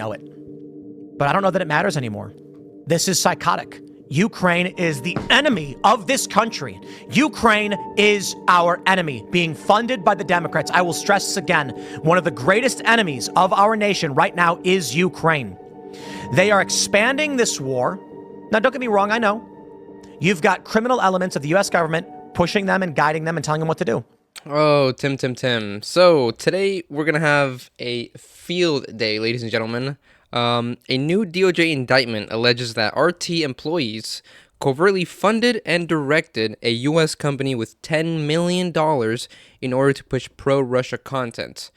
know it. But I don't know that it matters anymore. This is psychotic. Ukraine is the enemy of this country. Ukraine is our enemy, being funded by the Democrats. I will stress this again. One of the greatest enemies of our nation right now is Ukraine. They are expanding this war. Now, don't get me wrong, I know. You've got criminal elements of the U.S. government pushing them and guiding them and telling them what to do. Oh, Tim. So today we're going to have a field day, ladies and gentlemen. A new DOJ indictment alleges that RT employees covertly funded and directed a U.S. company with $10 million in order to push pro-Russia content.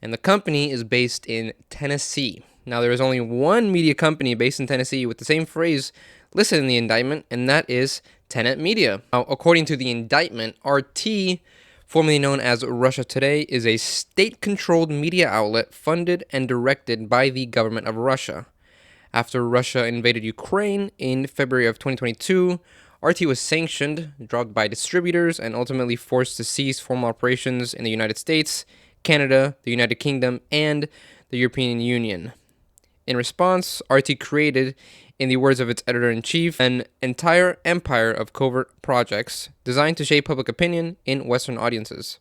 And the company is based in Tennessee. Now, there is only one media company based in Tennessee with the same phrase listed in the indictment, and that is Tenet Media. Now, according to the indictment, RT, formerly known as Russia Today, is a state-controlled media outlet funded and directed by the government of Russia. After Russia invaded Ukraine in February of 2022, RT was sanctioned, dropped by distributors, and ultimately forced to cease formal operations in the United States, Canada, the United Kingdom, and the European Union. In response, RT created, in the words of its editor-in-chief, an entire empire of covert projects designed to shape public opinion in Western audiences.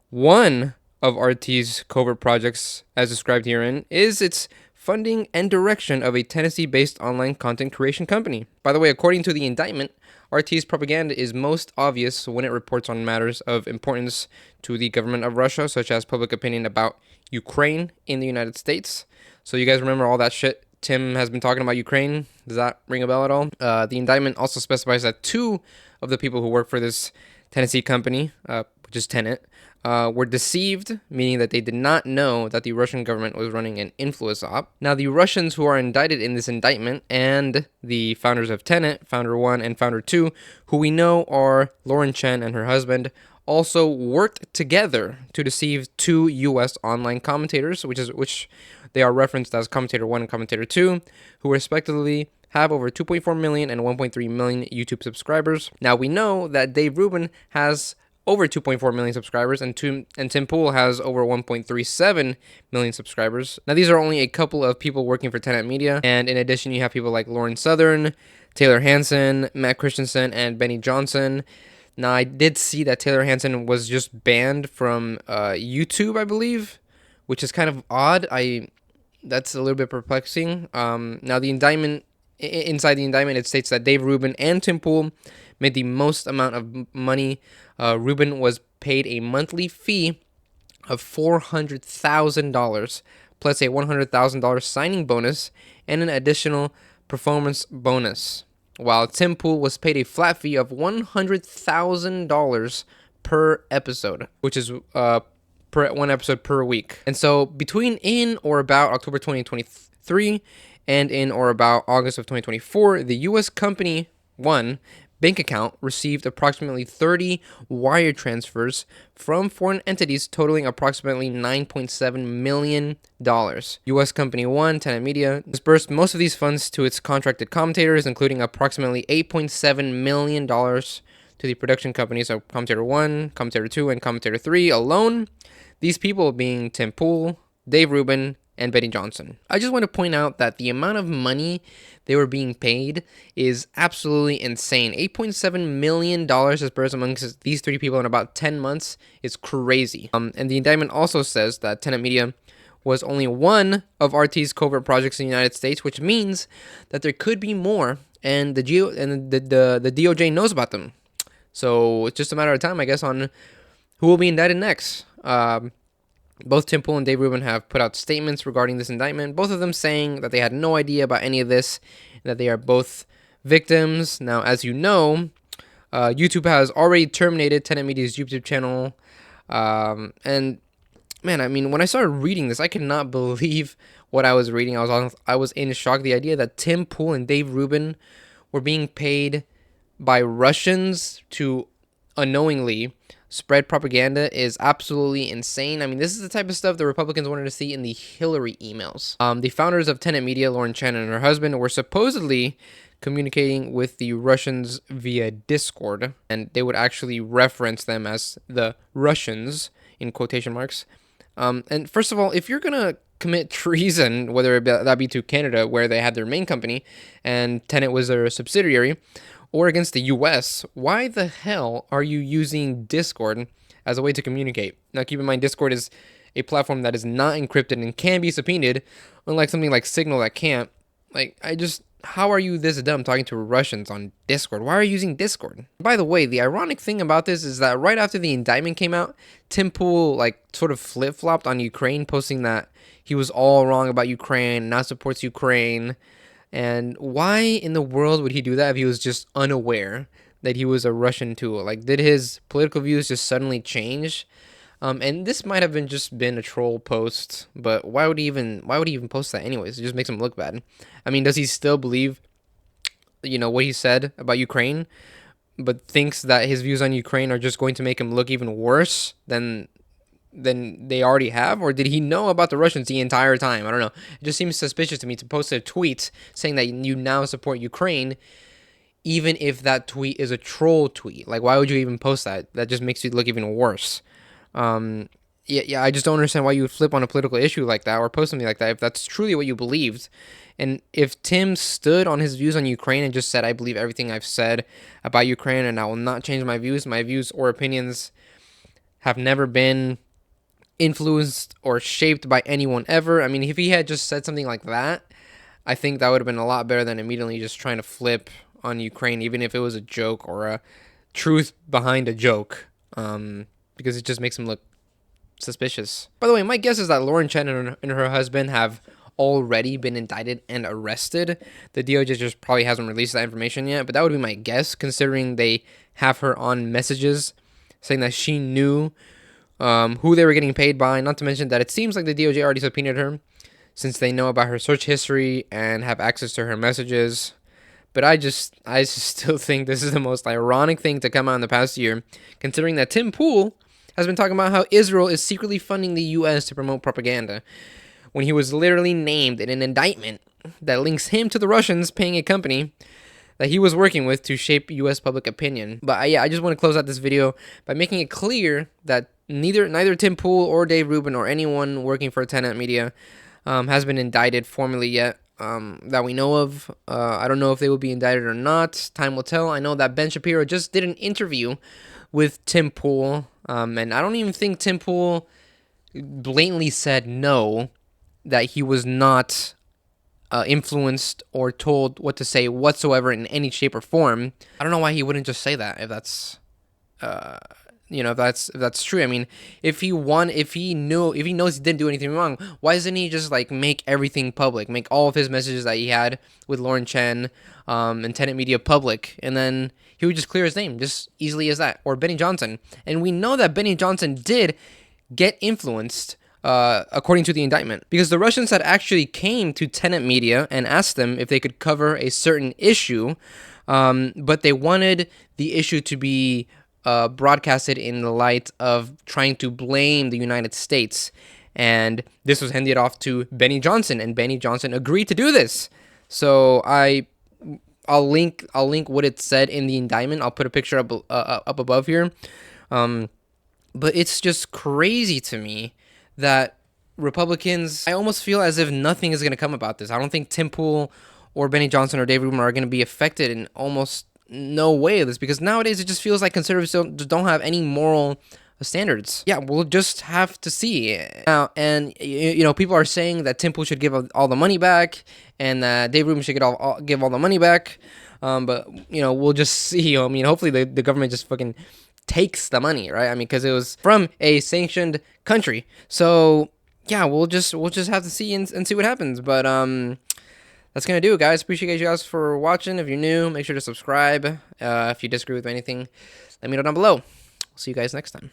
One of RT's covert projects, as described herein, is its funding and direction of a Tennessee-based online content creation company. By the way, according to the indictment, RT's propaganda is most obvious when it reports on matters of importance to the government of Russia, such as public opinion about Ukraine in the United States. So you guys remember all that shit Tim has been talking about Ukraine? Does that ring a bell at all? The indictment also specifies that two of the people who work for this Tennessee company, which is Tenet, were deceived, meaning that they did not know that the Russian government was running an influence op. Now, the Russians who are indicted in this indictment and the founders of Tenet, Founder 1 and Founder 2, who we know are Lauren Chen and her husband, also worked together to deceive two U.S. online commentators, which they are referenced as Commentator 1 and Commentator 2, who respectively have over 2.4 million and 1.3 million YouTube subscribers. Now, we know that Dave Rubin has over 2.4 million subscribers, and Tim Pool has over 1.37 million subscribers. Now, these are only a couple of people working for Tenet Media, and in addition, you have people like Lauren Southern, Taylor Hanson, Matt Christensen, and Benny Johnson. Now, I did see that Taylor Hanson was just banned from YouTube, I believe, which is kind of odd. That's a little bit perplexing. Now, the indictment, inside the indictment, it states that Dave Rubin and Tim Pool made the most amount of money. Rubin was paid a monthly fee of $400,000 plus a $100,000 signing bonus and an additional performance bonus, while Tim Pool was paid a flat fee of $100,000 per episode, which is per one episode per week. And so between in or about October 2023 and in or about August of 2024, the U.S. company one bank account received approximately 30 wire transfers from foreign entities totaling approximately $9.7 million. U.S. Company 1, Tenet Media, disbursed most of these funds to its contracted commentators, including approximately $8.7 million to the production companies of Commentator 1, Commentator 2, and Commentator 3 alone. These people being Tim Pool, Dave Rubin, and Benny Johnson. I just want to point out that the amount of money they were being paid is absolutely insane. $8.7 million dispersed amongst these three people in about 10 months is crazy. And the indictment also says that Tenet Media was only one of RT's covert projects in the United States, which means that there could be more, and the DOJ knows about them. So it's just a matter of time, I guess, on who will be indicted next. Both Tim Pool and Dave Rubin have put out statements regarding this indictment, both of them saying that they had no idea about any of this, that they are both victims. Now, as you know, YouTube has already terminated Tenet Media's YouTube channel. And, man, I mean, when I started reading this, I could not believe what I was reading. I was in shock. The idea that Tim Pool and Dave Rubin were being paid by Russians to unknowingly spread propaganda is absolutely insane. I mean, this is the type of stuff the Republicans wanted to see in the Hillary emails. The founders of Tenet Media, Lauren Chen and her husband, were supposedly communicating with the Russians via Discord, and they would actually reference them as the Russians in quotation marks. And first of all, if you're gonna commit treason, whether that be to Canada, where they had their main company and Tenet was their subsidiary, or against the US, why the hell are you using Discord as a way to communicate? Now, keep in mind, Discord is a platform that is not encrypted and can be subpoenaed, unlike something like Signal that can't. Like, how are you this dumb talking to Russians on Discord? Why are you using Discord? By the way, the ironic thing about this is that right after the indictment came out, Tim Pool, like, sort of flip-flopped on Ukraine, posting that he was all wrong about Ukraine, now supports Ukraine. And why in the world would he do that if he was just unaware that he was a Russian tool? Like, did his political views just suddenly change? And this might have been a troll post, but why would he even post that anyways? It just makes him look bad. I mean, does he still believe, what he said about Ukraine, but thinks that his views on Ukraine are just going to make him look even worse than they already have? Or did he know about the Russians the entire time? I don't know. It just seems suspicious to me to post a tweet saying that you now support Ukraine, even if that tweet is a troll tweet. Like, why would you even post that? That just makes you look even worse. Yeah, I just don't understand why you would flip on a political issue like that or post something like that if that's truly what you believed. And if Tim stood on his views on Ukraine and just said, I believe everything I've said about Ukraine and I will not change my views or opinions have never been influenced or shaped by anyone ever. I mean, if he had just said something like that, I think that would have been a lot better than immediately just trying to flip on Ukraine, even if it was a joke or a truth behind a joke, because it just makes him look suspicious. By the way, my guess is that Lauren Chen and her husband have already been indicted and arrested. The DOJ just probably hasn't released that information yet, but that would be my guess, considering they have her on messages saying that she knew who they were getting paid by, not to mention that it seems like the DOJ already subpoenaed her since they know about her search history and have access to her messages. But I just still think this is the most ironic thing to come out in the past year, considering that Tim Pool has been talking about how Israel is secretly funding the U.S. to promote propaganda, when he was literally named in an indictment that links him to the Russians paying a company that he was working with to shape U.S. public opinion. But I just want to close out this video by making it clear that neither Tim Pool or Dave Rubin or anyone working for Tenet Media has been indicted formally yet, that we know of. I don't know if they will be indicted or not. Time will tell. I know that Ben Shapiro just did an interview with Tim Pool, and I don't even think Tim Pool blatantly said no, that he was not influenced or told what to say whatsoever in any shape or form. I don't know why he wouldn't just say that if that's if that's true. I mean, if he knows he didn't do anything wrong, why doesn't he just like make everything public, make all of his messages that he had with Lauren Chen and Tenet Media public, and then he would just clear his name just easily as that? Or Benny Johnson, and we know that Benny Johnson did get influenced, according to the indictment, because the Russians had actually came to Tenet Media and asked them if they could cover a certain issue, but they wanted the issue to be broadcasted in the light of trying to blame the United States, and this was handed off to Benny Johnson, and Benny Johnson agreed to do this. So I'll link what it said in the indictment. I'll put a picture up above here. But it's just crazy to me that Republicans, I almost feel as if nothing is going to come about this. I don't think Tim Pool or Benny Johnson or Dave Rubin are going to be affected in almost no way of this, because nowadays it just feels like conservatives don't have any moral standards. Yeah, we'll just have to see now. And people are saying that Tim Pool should give all the money back, and that Dave Rubin should give all the money back. But we'll just see. I mean, hopefully the government just fucking takes the money, right? I mean, because it was from a sanctioned country. So yeah, we'll just have to see and see what happens. But that's gonna do it, guys. Appreciate you guys for watching. If you're new, make sure to subscribe. If you disagree with anything, let me know down below. See you guys next time.